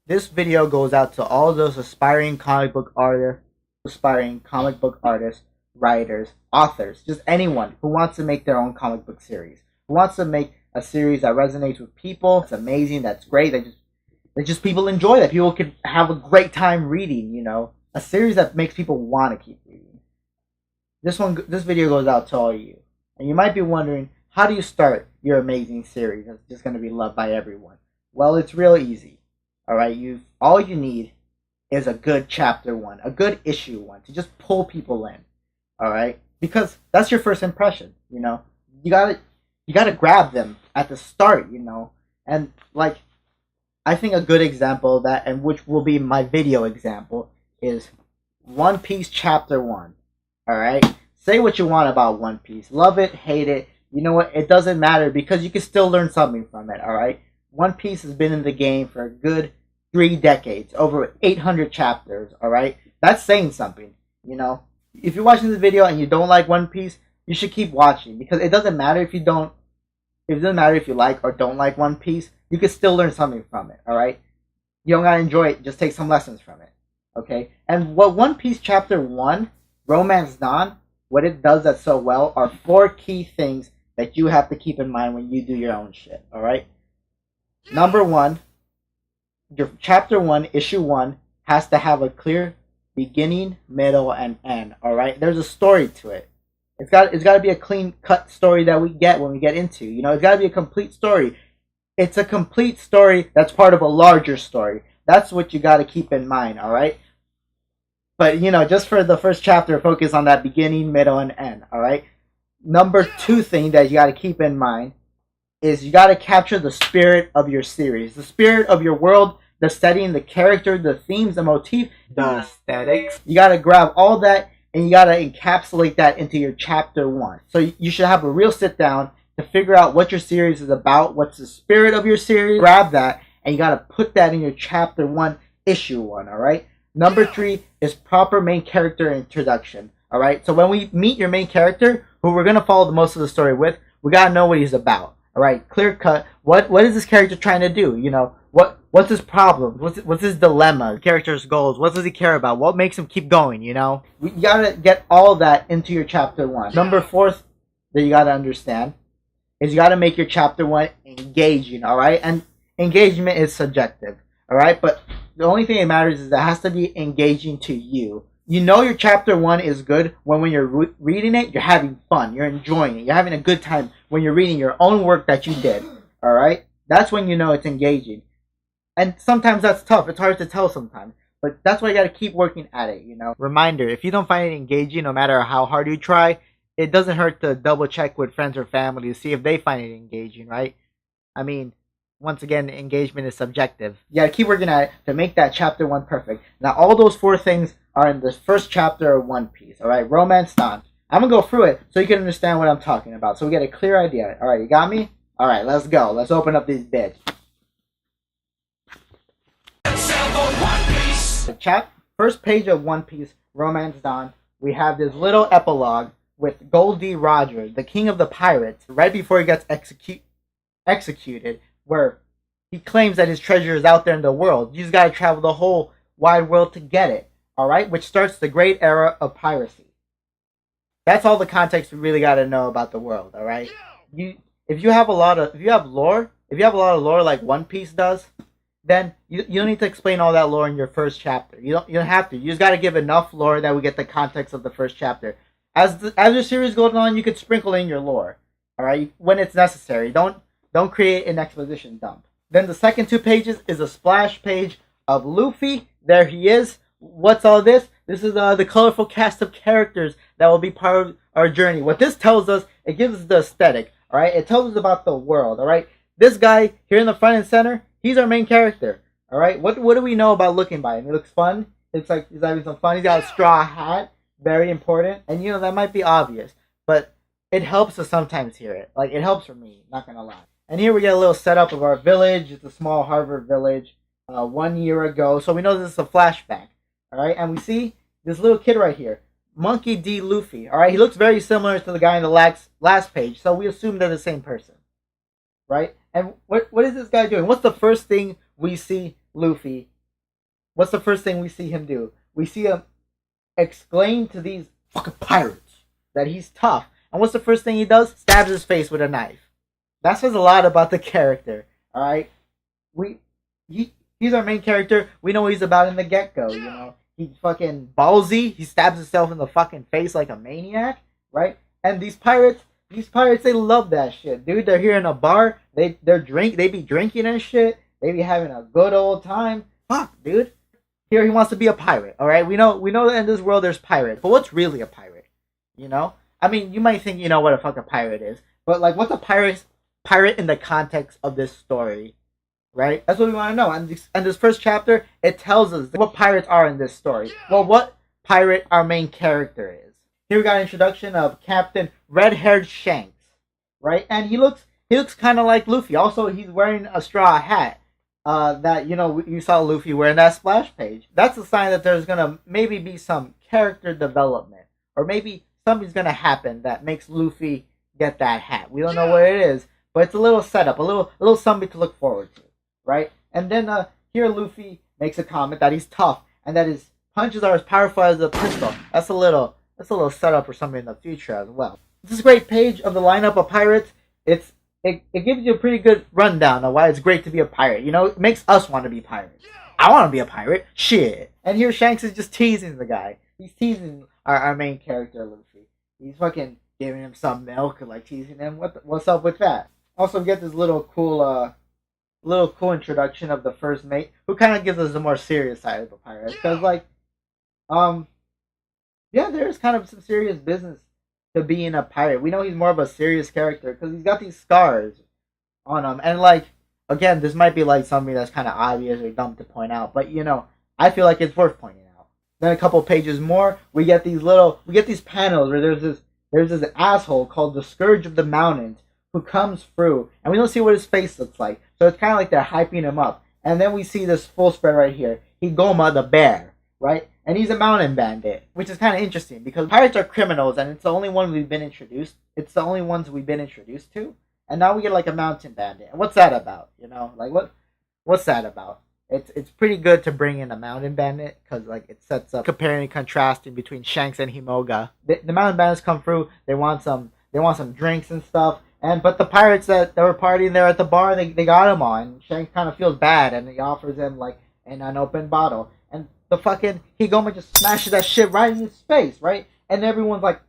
This video goes out to all those aspiring comic book artists, writers, authors, just anyone who wants to make their own comic book series, who wants to make a series that resonates with people. It's amazing. That's great. That just people enjoy. That people can have a great time reading. A series that makes people want to keep reading. This video goes out to all of you, and you might be wondering, how do you start your amazing series that's just going to be loved by everyone? Well, it's real easy. All right, all you need is a good chapter one, a good issue one to just pull people in. All right, because that's your first impression. You gotta grab them at the start. And like, I think a good example of that, and which will be my video example, is One Piece chapter one. All right, say what you want about One Piece, love it, hate it. You know what? It doesn't matter because you can still learn something from it. All right, One Piece has been in the game for a good 3 decades, over 800 chapters. All right, that's saying something. If you're watching this video and you don't like One Piece, you should keep watching because it doesn't matter if you don't. It doesn't matter if you like or don't like One Piece. You can still learn something from it. All right, you don't gotta enjoy it. Just take some lessons from it. Okay, and what One Piece chapter one, Romance Dawn, what it does that so well are 4 key things that you have to keep in mind when you do your own shit. All right. Number one, your chapter one, issue one, has to have a clear beginning, middle, and end. All right, there's a story to it. It's got to be a clean cut story that we get when we get into. It's got to be a complete story. It's a complete story that's part of a larger story. That's what you got to keep in mind. All right, but just for the first chapter, focus on that beginning, middle, and end. All right. Number two thing that you got to keep in mind is you got to capture the spirit of your series, the spirit of your world, the setting, the character, the themes, the motif, the aesthetics. You got to grab all that and you got to encapsulate that into your chapter one. So you should have a real sit down to figure out what your series is about, what's the spirit of your series. Grab that and you got to put that in your chapter one, issue one, all right? Number three is proper main character introduction, all right? So when we meet your main character, who we're going to follow the most of the story with, we got to know what he's about. All right, clear cut. What is this character trying to do? What's his problem? What's his dilemma? The character's goals. What does he care about? What makes him keep going? You gotta get all that into your chapter one. Number fourth that you gotta understand is you gotta make your chapter one engaging. All right, and engagement is subjective. All right, but the only thing that matters is that it has to be engaging to you. Your chapter one is good when you're reading it, you're having fun, you're enjoying it, you're having a good time when you're reading your own work that you did. All right, that's when it's engaging. And sometimes that's tough. It's hard to tell sometimes, but that's why you got to keep working at it. Reminder: if you don't find it engaging, no matter how hard you try, it doesn't hurt to double check with friends or family to see if they find it engaging, right? I mean, once again, engagement is subjective. You gotta keep working at it to make that chapter one perfect. Now, all those 4 things are in the first chapter of One Piece. All right, Romance Dawn. I'm gonna go through it so you can understand what I'm talking about, so we get a clear idea. All right, you got me? All right, let's go. Let's open up these bits. The first page of One Piece, Romance Dawn. We have this little epilogue with Gol D. Roger, the king of the pirates, right before he gets executed, where he claims that his treasure is out there in the world. You just gotta travel the whole wide world to get it. All right, which starts the great era of piracy. That's all the context we really gotta know about the world. All right, if you have a lot of lore like One Piece does, then you don't need to explain all that lore in your first chapter. You don't have to. You just gotta give enough lore that we get the context of the first chapter. As the series goes on, you could sprinkle in your lore. All right, when it's necessary. Don't create an exposition dump. Then the second 2 pages is a splash page of Luffy. There he is. What's all this? This is the colorful cast of characters that will be part of our journey. What this tells us, it gives us the aesthetic. All right, it tells us about the world. All right, this guy here in the front and center, he's our main character. All right, what do we know about looking by him? He looks fun. It's like he's having some fun. He's got a straw hat, very important, and that might be obvious, but it helps to sometimes hear it. Like, it helps for me, not gonna lie. And here we get a little setup of our village. It's a small Harvard village 1 year ago. So we know this is a flashback. All right. And we see this little kid right here, Monkey D. Luffy. All right. He looks very similar to the guy in the last page. So we assume they're the same person. Right. And what is this guy doing? What's the first thing we see Luffy What's the first thing we see him do? We see him exclaim to these fucking pirates that he's tough. And what's the first thing he does? Stabs his face with a knife. That says a lot about the character. All right, we he's our main character. We know what he's about in the get go. You know, he's fucking ballsy. He stabs himself in the fucking face like a maniac, right? And these pirates, they love that shit, dude. They're here in a bar. They be drinking and shit. They be having a good old time. Fuck, dude. Here he wants to be a pirate. All right, we know that in this world there's pirates, but what's really a pirate? You know, I mean, you might think you know what a fucking pirate is, but like, what's a pirate in the context of this story? Right? That's what we want to know. And this first chapter, it tells us what pirates are in this story. Well, what pirate our main character is. Here we got an introduction of Captain Red-Haired Shanks, right? And he looks kind of like Luffy. Also, he's wearing a straw hat. That, you know, you saw Luffy wearing that splash page. That's a sign that there's gonna maybe be some character development, or maybe something's gonna happen that makes Luffy get that hat. We don't know what it is, but it's a little setup, a little something to look forward to, right? And then here Luffy makes a comment that he's tough and that his punches are as powerful as a pistol. That's a little setup for something in the future as well. This is a great page of the lineup of pirates. It gives you a pretty good rundown of why it's great to be a pirate. You know, it makes us want to be pirates. I want to be a pirate. Shit. And here Shanks is just teasing the guy. He's teasing our main character, Luffy. He's fucking giving him some milk, like teasing him. What's up with that? Also, we get this little cool introduction of the first mate, who kind of gives us the more serious side of the pirate. Because, like, yeah, there's kind of some serious business to being a pirate. We know he's more of a serious character because he's got these scars on him. And, like, again, this might be, like, something that's kind of obvious or dumb to point out. But, you know, I feel like it's worth pointing out. Then a couple pages more, we get these panels where there's this asshole called the Scourge of the Mountains who comes through. And we don't see what his face looks like. So it's kind of like they're hyping him up. And then we see this full spread right here. Higoma the bear, right? And he's a mountain bandit, which is kind of interesting because pirates are criminals, and it's the only one we've been introduced. It's the only ones we've been introduced to, and now we get like a mountain bandit. And what's that about? You know, like what's that about? It's pretty good to bring in a mountain bandit because like it sets up comparing and contrasting between Shanks and Himoga. The mountain bandits come through. They want some drinks and stuff. But the pirates that were partying there at the bar, they got him on. Shanks kind of feels bad, and he offers him like an unopened bottle. And the fucking Higoma just smashes that shit right in his face, right? And everyone's like,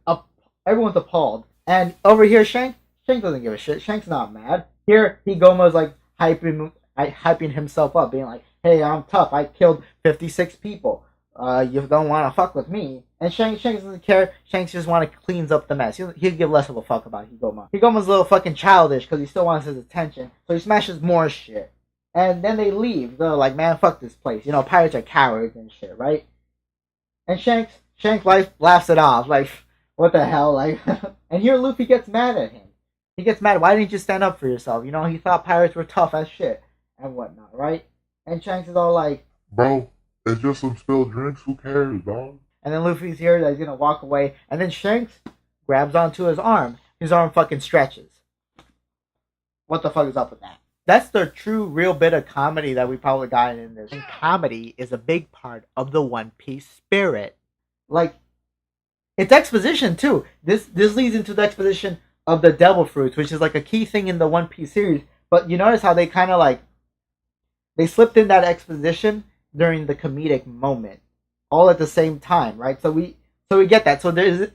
everyone's appalled. And over here, Shanks doesn't give a shit. Shanks not mad. Here, Higoma's like hyping himself up, being like, "Hey, I'm tough. I killed 56 people. You don't want to fuck with me." And Shanks doesn't care. Shanks just want to cleans up the mess. He'll give less of a fuck about Higoma. Higoma's a little fucking childish because he still wants his attention, so he smashes more shit. And then they leave. They're like, "Man, fuck this place. You know, pirates are cowards and shit, right?" And Shanks laughs it off, like, "What the hell?" Like, and here Luffy gets mad at him. He gets mad. Why didn't you stand up for yourself? You know, he thought pirates were tough as shit and whatnot, right? And Shanks is all like, "Bro, it's just some spilled drinks. Who cares, dog?" And then Luffy's here that he's gonna walk away, and then Shanks grabs onto his arm. His arm fucking stretches. What the fuck is up with that? That's the true, real bit of comedy that we probably got in this. And comedy is a big part of the One Piece spirit. Like, it's exposition too. This leads into the exposition of the Devil Fruits, which is like a key thing in the One Piece series. But you notice how they kind of like they slipped in that exposition during the comedic moment, all at the same time, right? So we get that. So it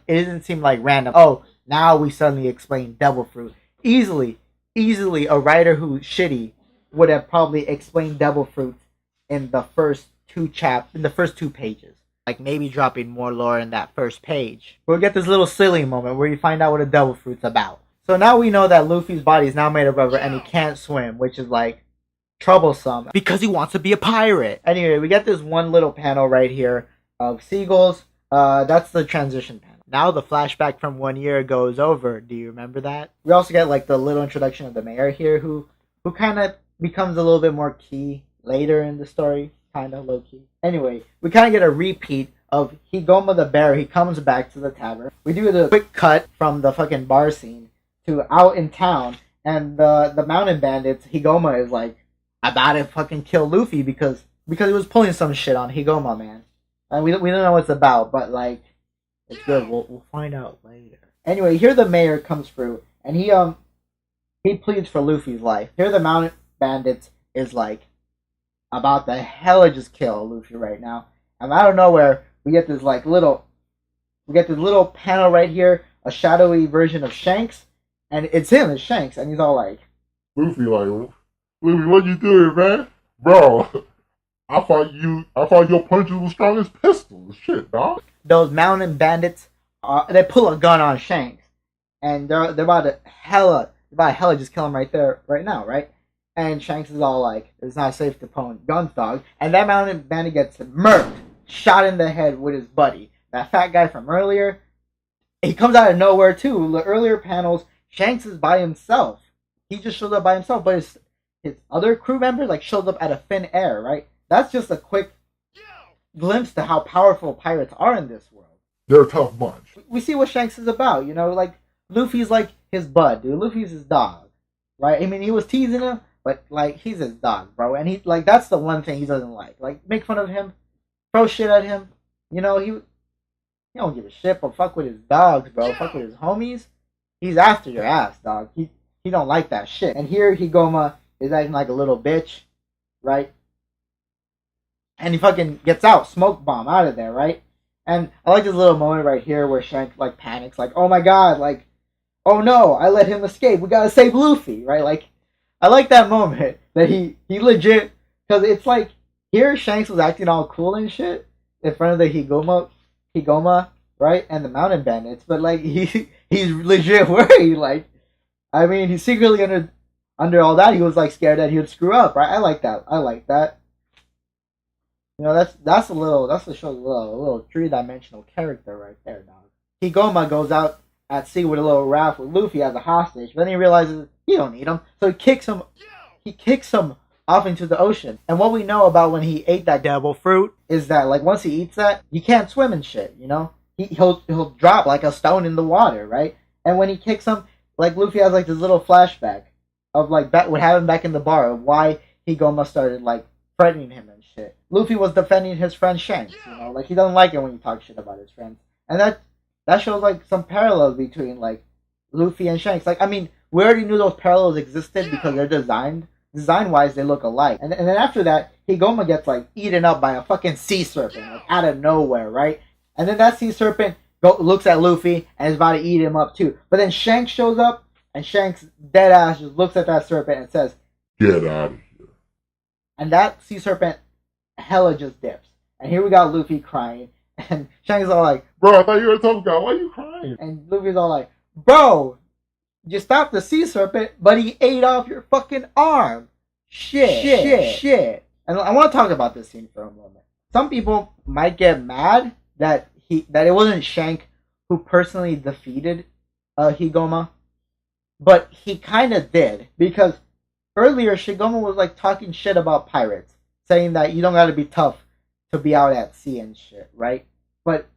doesn't seem like random. Oh, now we suddenly explain Devil Fruit easily. A writer who's shitty would have probably explained Devil Fruits in the first two pages. Like maybe dropping more lore in that first page. We'll get this little silly moment where you find out what a Devil Fruit's about. So now we know that Luffy's body is now made of rubber and he can't swim, which is like troublesome because he wants to be a pirate. Anyway, we get this one little panel right here of seagulls. That's the transition panel. Now the flashback from 1 year ago is over. Do you remember that? We also get like the little introduction of the mayor here who kind of becomes a little bit more key later in the story. Kind of low key. Anyway, we kind of get a repeat of Higoma the bear. He comes back to the tavern. We do the quick cut from the fucking bar scene to out in town. And the mountain bandits, Higoma is like about to fucking kill Luffy because because he was pulling some shit on Higoma, man. And we don't know what it's about, but like, it's good. We'll find out later. Anyway, here the mayor comes through, and he pleads for Luffy's life. Here the Mountain Bandits is like about to hella just kill Luffy right now. And out of nowhere, we get this little panel right here, a shadowy version of Shanks, and it's him, it's Shanks, and he's all like, Luffy, like, Luffy, what you doing, man? Bro, I thought your punches were strong as pistols. Shit, dog. those Mountain Bandits, they pull a gun on Shanks, and they're about to hella just kill him right there, right now, right? And Shanks is all like, it's not safe to pull guns, dog. And that Mountain Bandit gets murked, shot in the head with his buddy. That fat guy from earlier, he comes out of nowhere too. The earlier panels, Shanks is by himself. He just shows up by himself, but his other crew members like shows up out of thin air, right? That's just a quick glimpse to how powerful pirates are in this world. They're a tough bunch. We see what Shanks is about, you know, like Luffy's like his bud, dude. Luffy's his dog, right? I mean, he was teasing him, but like he's his dog, bro. And he like that's the one thing he doesn't like. Like make fun of him, throw shit at him. You know, he don't give a shit, but fuck with his dogs, bro. Fuck with his homies. He's after your ass, dog. He don't like that shit. And here Higoma is acting like a little bitch, right? And he fucking gets out, smoke bomb out of there, right? And I like this little moment right here where Shank like panics, like, oh my god, like, oh no, I let him escape. We gotta save Luffy, right? Like, I like that moment that he legit, because it's like here Shanks was acting all cool and shit in front of the Higoma, right, and the Mountain Bandits, but like he's legit worried. Like, I mean, he's secretly under all that, he was like scared that he would screw up, right? I like that. You know, that's the show's a little three-dimensional character right there, dog. Higoma goes out at sea with a little raft with Luffy as a hostage, but then he realizes he don't need him, so he kicks him off into the ocean. And what we know about when he ate that devil fruit is that like once he eats that, you can't swim and shit, you know? He'll drop like a stone in the water, right? And when he kicks him, like Luffy has like this little flashback of like what happened back in the bar of why Higoma started like threatening him and shit. Luffy was defending his friend Shanks, you know, like he doesn't like it when you talk shit about his friends. And that shows like some parallels between like Luffy and Shanks. Like, I mean, we already knew those parallels existed because they're design wise they look alike. And then after that, Higoma gets like eaten up by a fucking sea serpent, like out of nowhere, right? And then that sea serpent looks at Luffy and is about to eat him up too. But then Shanks shows up, and Shanks dead ass just looks at that serpent and says, "Get out of here." And that sea serpent hella just dips. And here we got Luffy crying. And Shanks is all like, "Bro, I thought you were a tough guy. Why are you crying?" And Luffy's all like, "Bro, you stopped the sea serpent, but he ate off your fucking arm. Shit. And I want to talk about this scene for a moment. Some people might get mad that it wasn't Shank who personally defeated Higoma, but he kind of did, because earlier Higoma was like talking shit about pirates, saying that you don't gotta be tough to be out at sea and shit, right? But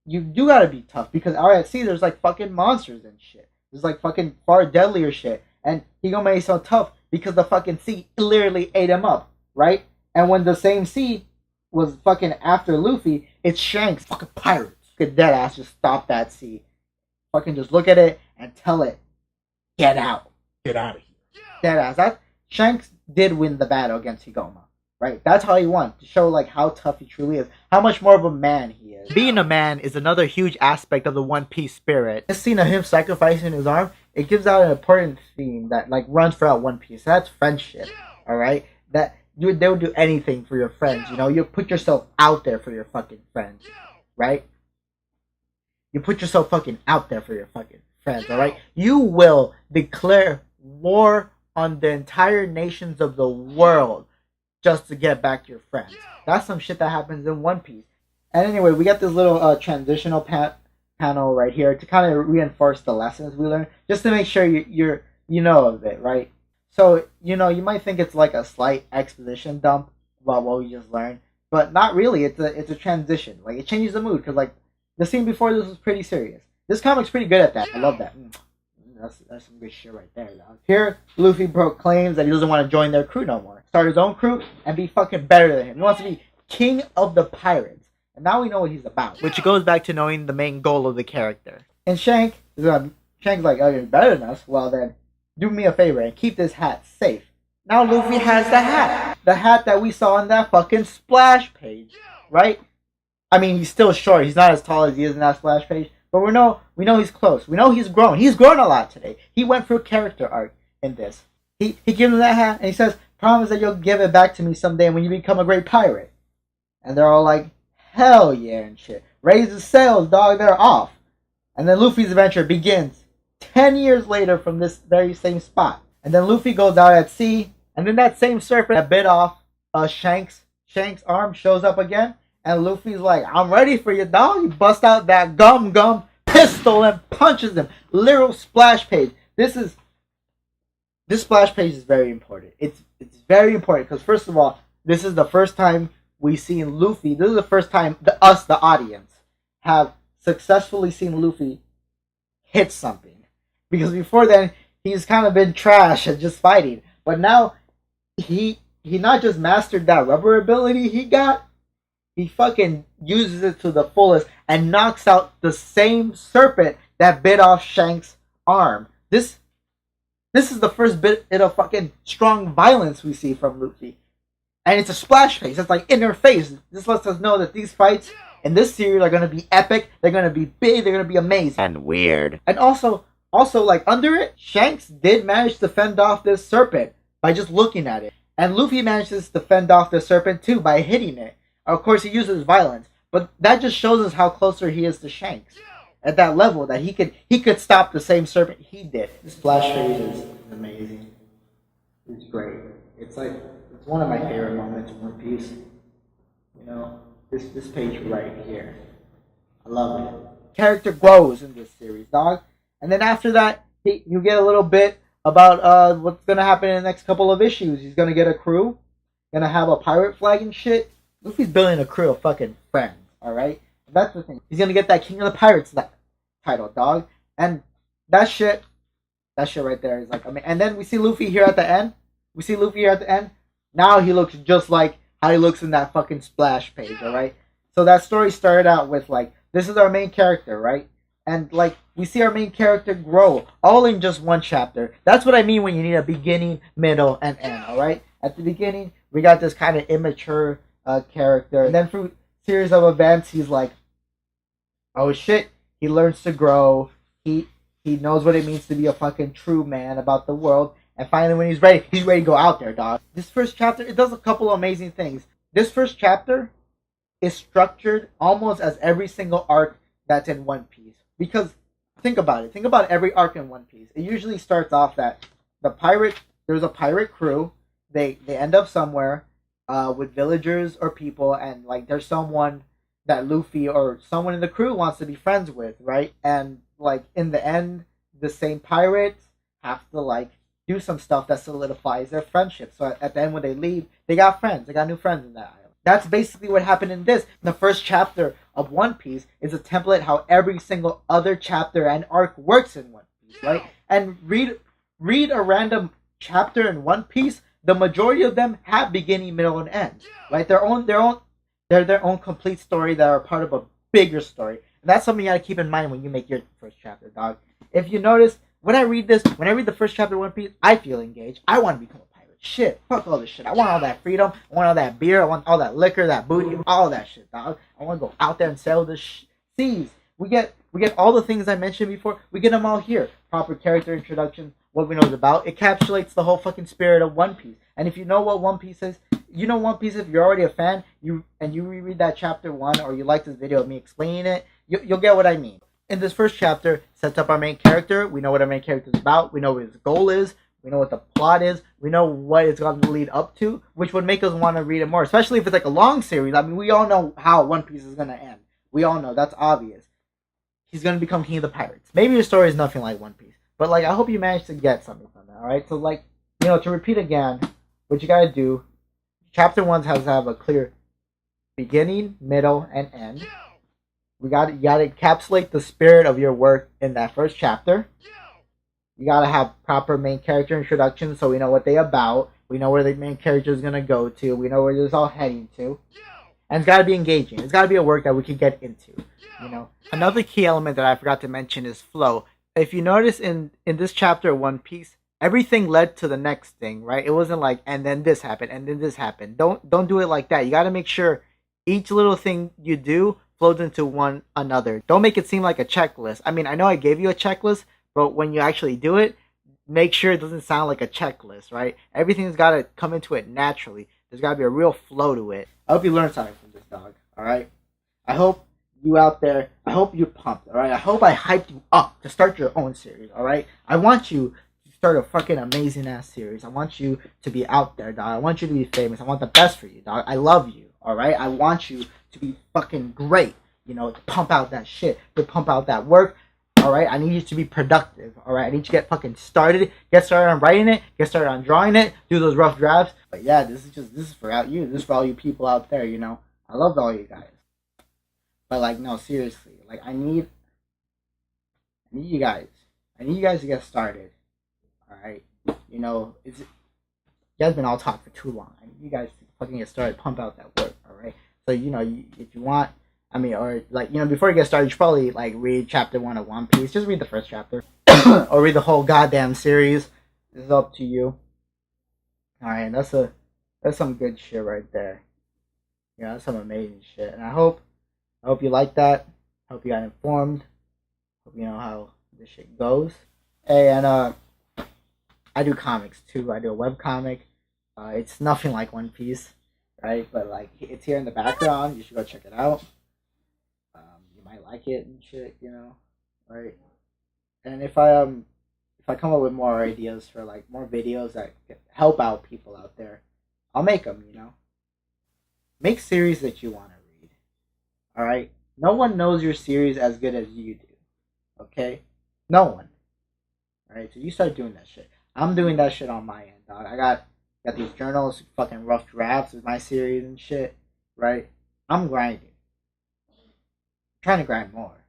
you do gotta be tough, because out at sea there's like fucking monsters and shit. There's like fucking far deadlier shit, and Higoma is so tough because the fucking sea literally ate him up, right? And when the same sea was fucking after Luffy, it's Shanks, fucking pirates. Could dead ass just stop that sea. Fucking just look at it and tell it, get out. Get out of here. Dead ass. That Shanks did win the battle against Higoma, right? That's how he won, to show like how tough he truly is, how much more of a man he is. Being a man is another huge aspect of the One Piece spirit. This scene of him sacrificing his arm, it gives out an important theme that like runs throughout One Piece. That's friendship, all right? That they would do anything for your friends, you know? You put yourself out there for your fucking friends, right? You put yourself fucking out there for your fucking friends, all right? You will declare war on the entire nations of the world just to get back your friends. That's some shit that happens in One Piece. And anyway, we got this little transitional panel right here to kind of reinforce the lessons we learned, just to make sure you know of it, right? So, you know, you might think it's like a slight exposition dump about what we just learned, but not really. It's a transition. Like, it changes the mood, because like the scene before this was pretty serious. This comic's pretty good at that. I love that. That's some good shit right there, dog. Here, Luffy proclaims that he doesn't want to join their crew no more. Start his own crew and be fucking better than him. He wants to be king of the pirates. And now we know what he's about. Which goes back to knowing the main goal of the character. And Shank's like, oh, you're better than us? Well then, do me a favor and keep this hat safe. Now Luffy has the hat. The hat that we saw on that fucking splash page. Right? I mean, he's still short. He's not as tall as he is in that splash page. But we know he's close. We know he's grown. He's grown a lot today. He went through character arc in this. He gives him that hat and he says, promise that you'll give it back to me someday when you become a great pirate. And they're all like, hell yeah and shit. Raise the sails, dog. They're off. And then Luffy's adventure begins 10 years later from this very same spot. And then Luffy goes out at sea. And then that same serpent that bit off Shank's arm shows up again. And Luffy's like, I'm ready for you, dog. He busts out that gum pistol and punches him. Literal splash page. This splash page is very important. It's very important because, first of all, this is the first time we've seen Luffy. This is the first time the audience, have successfully seen Luffy hit something. Because before then, he's kind of been trash at just fighting. But now, he not just mastered that rubber ability he got, he fucking uses it to the fullest and knocks out the same serpent that bit off Shank's arm. This is the first bit of fucking strong violence we see from Luffy. And it's a splash face. It's like in her face. This lets us know that these fights in this series are going to be epic. They're going to be big. They're going to be amazing. And weird. And also, like under it, Shanks did manage to fend off this serpent by just looking at it. And Luffy manages to fend off the serpent too by hitting it. Of course, he uses violence, but that just shows us how closer he is to Shanks. At that level, that he could stop the same serpent he did. This splash page is amazing. It's great. It's one of my favorite moments in One Piece. You know, this page right here. I love it. Character grows in this series, dog. And then after that, you get a little bit about what's gonna happen in the next couple of issues. He's gonna get a crew, gonna have a pirate flag and shit. Luffy's building a crew of fucking friends, alright? That's the thing. He's gonna get that King of the Pirates title, dog. And that shit right there is like, I mean, and then we see Luffy here at the end. Now he looks just like how he looks in that fucking splash page, alright? So that story started out with like, this is our main character, right? And like, we see our main character grow, all in just one chapter. That's what I mean when you need a beginning, middle, and end, alright? At the beginning, we got this kind of immature character. And then through series of events, he's like, oh shit, he learns to grow. He knows what it means to be a fucking true man about the world. And finally, when he's ready to go out there, dog. This first chapter, it does a couple of amazing things. This first chapter is structured almost as every single arc that's in One Piece. Because, think about it. Think about every arc in One Piece. It usually starts off that there's a pirate crew. They end up somewhere with villagers or people, and like there's someone that Luffy or someone in the crew wants to be friends with, right? And like in the end, the same pirates have to like do some stuff that solidifies their friendship. So at the end, when they leave, they got friends. They got new friends in that island. That's basically what happened in this. The first chapter of One Piece is a template how every single other chapter and arc works in One Piece, right? And read a random chapter in One Piece. The majority of them have beginning, middle, and end, right? They're their own complete story that are part of a bigger story. And that's something you gotta keep in mind when you make your first chapter, dog. If you notice, when I read the first chapter of One Piece, I feel engaged. I want to become a pirate. Shit, fuck all this shit. I want all that freedom. I want all that beer. I want all that liquor, that booty, all that shit, dog. I want to go out there and sail the seas. We get all the things I mentioned before. We get them all here. Proper character introduction, what we know is about. It encapsulates the whole fucking spirit of One Piece. And if you know what One Piece is, you know One Piece. If you're already a fan, you reread that chapter 1, or you like this video of me explaining it, you'll get what I mean. In this first chapter, sets up our main character. We know what our main character is about. We know what his goal is. We know what the plot is. We know what it's going to lead up to, which would make us want to read it more, especially if it's like a long series. I mean, we all know how One Piece is going to end. We all know. That's obvious. He's going to become King of the Pirates. Maybe your story is nothing like One Piece, but like, I hope you managed to get something from that, alright? So like, you know, to repeat again, what you got to do, chapter 1 has to have a clear beginning, middle, and end. You got to encapsulate the spirit of your work in that first chapter. You gotta have proper main character introduction so we know what they about. We know where the main character is gonna go to. We know where this all heading to. And it's gotta be engaging. It's gotta be a work that we can get into. You know. Another key element that I forgot to mention is flow. If you notice in this chapter of One Piece, everything led to the next thing, right? It wasn't like and then this happened and then this happened. Don't do it like that. You gotta make sure each little thing you do flows into one another. Don't make it seem like a checklist. I mean, I know I gave you a checklist, but when you actually do it, make sure it doesn't sound like a checklist, right? Everything's got to come into it naturally. There's got to be a real flow to it. I hope you learned something from this, dog. All right. I hope you out there. I hope you're pumped. All right. I hope I hyped you up to start your own series. All right. I want you to start a fucking amazing ass series. I want you to be out there, dog. I want you to be famous. I want the best for you, dog. I love you. All right. I want you to be fucking great. You know, to pump out that shit, to pump out that work. All right, I need you to be productive. All right, I need you to get fucking started. Get started on writing it. Get started on drawing it. Do those rough drafts. But yeah, this is for out you. This is for all you people out there. You know, I love all you guys. But like, no, seriously, like I need you guys. I need you guys to get started. All right, you know, you guys been all talk for too long. I need you guys to fucking get started. Pump out that work. All right. So you know, if you want. I mean, or like, you know, before you get started, you should probably like read chapter 1 of One Piece. Just read the first chapter, or read the whole goddamn series. It's up to you. All right, that's some good shit right there. Yeah, that's some amazing shit, and I hope you like that. Hope you got informed. Hope you know how this shit goes. Hey, and I do comics too. I do a web comic. It's nothing like One Piece, right? But like, it's here in the background. You should go check it out. You might like it and shit, you know, right? And if I come up with more ideas for like more videos that help out people out there, I'll make them. You know, make series that you want to read. All right. No one knows your series as good as you do. Okay. No one. All right. So you start doing that shit. I'm doing that shit on my end, dog. I got these journals, fucking rough drafts with my series and shit. Right. I'm grinding. Trying to grind more.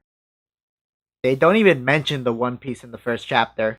They don't even mention the One Piece in the first chapter.